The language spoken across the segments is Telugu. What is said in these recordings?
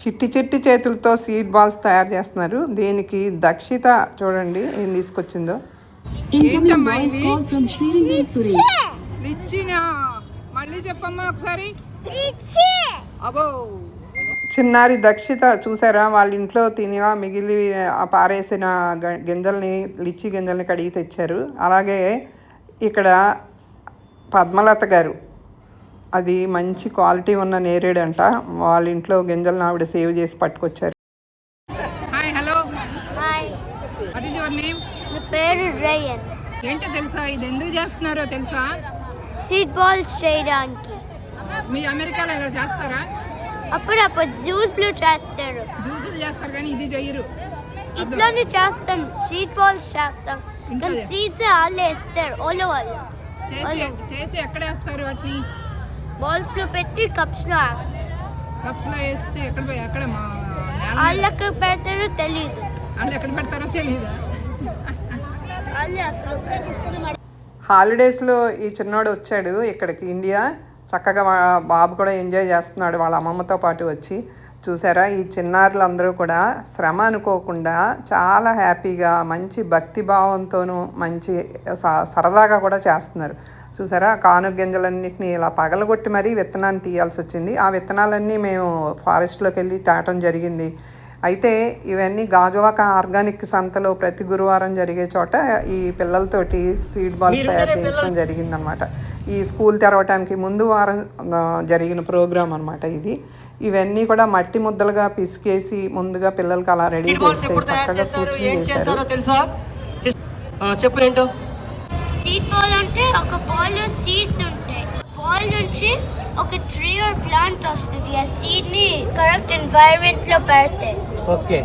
చిట్టి చిట్టి చేతులతో సీడ్ బాల్స్ తయారు చేస్తున్నారు. దీనికి దక్షిత చూడండి ఏం తీసుకొచ్చిందో. మళ్ళీ చెప్పమ్మా ఒకసారి. అబో చిన్నారి దక్షిత చూసారా, వాళ్ళ ఇంట్లో తినిగా మిగిలి పారేసిన గింజల్ని, లిచ్చి గింజల్ని కడిగి తెచ్చారు. అలాగే ఇక్కడ పద్మలత గారు, అది మంచి క్వాలిటీ ఉన్న నేరేడు అంట, వాళ్ళ ఇంట్లో గింజలను ఆవిడ సేవ్ చేసి పట్టుకొచ్చారు. Hi, hello. Hi. What is your name? నా పేరు రేయన్. ఏంటో తెలుసా, ఇది ఎందుకు చేస్తున్నారో తెలుసా? సీడ్ బాల్స్ చేయడానికి. మీ అమెరికాలో ఇలా చేస్తారా? అప్పుడప్పుడు జ్యూస్లు చేస్తారు. జ్యూసులు చేస్తారు కానీ ఇది చెయ్యరు. ఇట్లానే చేస్తాం, సీడ్ బాల్స్ చేస్తాం. కానీ సీడ్స్ వాళ్ళే వేస్తారు, వాళ్ళు చేసి ఎక్కడ వేస్తారు? వాటిని బాల్స్ లో పెట్టి కప్స్ లో వేస్తారు. కప్స్ లో వేస్తే ఎక్కడ వాళ్ళు ఎక్కడ పెడతారో తెలియదు. వాళ్ళు ఎక్కడ పెడతారో తెలియదు. హాలిడేస్లో ఈ చిన్నోడు వచ్చాడు ఇక్కడికి, ఇండియా. చక్కగా బాబు కూడా ఎంజాయ్ చేస్తున్నాడు వాళ్ళ అమ్మమ్మతో పాటు వచ్చి. చూసారా, ఈ చిన్నారులందరూ కూడా శ్రమ అనుకోకుండా చాలా హ్యాపీగా, మంచి భక్తి భావంతోనూ, మంచి సరదాగా కూడా చేస్తున్నారు. చూసారా, కానుగ గింజలన్నింటినీ ఇలా పగలగొట్టి మరీ విత్తనాన్ని తీయాల్సి వచ్చింది. ఆ విత్తనాలన్నీ మేము ఫారెస్ట్లోకి వెళ్ళి తేవటం జరిగింది. అయితే ఇవన్నీ గాజువాక ఆర్గానిక్ సంతలో ప్రతి గురువారం జరిగే చోట ఈ పిల్లలతోటి సీడ్ బాల్స్ తయారు చేయించడం జరిగిందనమాట. ఈ స్కూల్ తెరవటానికి ముందు వారం జరిగిన ప్రోగ్రాం అనమాట ఇది. ఇవన్నీ కూడా మట్టి ముద్దలుగా పిసికేసి ముందుగా పిల్లలకి అలా రెడీ చేసి చక్కగా కూర్చొని చేశారు. సీడ్ బాల్ అంటే ఒక బాల్ లో సీడ్స్ ఉంటాయి. బాల్ నుంచి ఒక ట్రీ ఆర్ ప్లాంట్ వస్తుంది. ఆ సీడ్ ని కరెక్ట్ ఎన్వైరన్మెంట్ లో పెడితే ఓకే,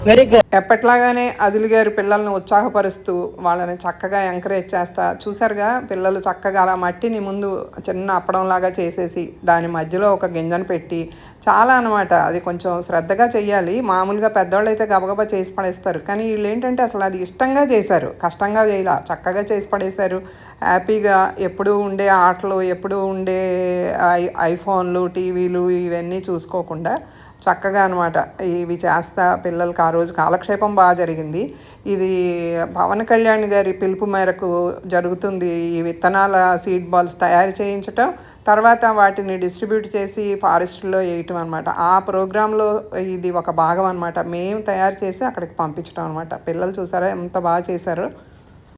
వెరీ గుడ్. ఎప్పట్లాగానే అదిల్ గారు పిల్లల్ని ఉత్సాహపరుస్తూ వాళ్ళని చక్కగా ఎంకరేజ్ చేస్తా. చూసారుగా, పిల్లలు చక్కగా అలా మట్టిని ముందు చిన్న అప్పడంలాగా చేసేసి దాని మధ్యలో ఒక గింజను పెట్టి, చాలా అనమాట. అది కొంచెం శ్రద్ధగా చెయ్యాలి. మామూలుగా పెద్దవాళ్ళు అయితే గబగబా చేసి పడేస్తారు, కానీ వీళ్ళు ఏంటంటే అసలు అది ఇష్టంగా చేశారు, కష్టంగా చేయాల, చక్కగా చేసి పడేశారు. హ్యాపీగా ఎప్పుడూ ఉండే ఆటలు, ఎప్పుడూ ఉండే ఐఫోన్లు, టీవీలు ఇవన్నీ చూసుకోకుండా చక్కగా అనమాట ఇవి చేస్తా పిల్లలకి ఆ రోజు కాలక్షేపం బాగా జరిగింది. ఇది పవన్ కళ్యాణ్ గారి పిలుపు మేరకు జరుగుతుంది. ఈ విత్తనాల సీడ్ బాల్స్ తయారు చేయించటం, తర్వాత వాటిని డిస్ట్రిబ్యూట్ చేసి ఫారెస్ట్లో వేయటం అనమాట. ఆ ప్రోగ్రాంలో ఇది ఒక భాగం అనమాట. మేము తయారు చేసి అక్కడికి పంపించడం అనమాట. పిల్లలు చూసారా ఎంత బాగా చేశారో.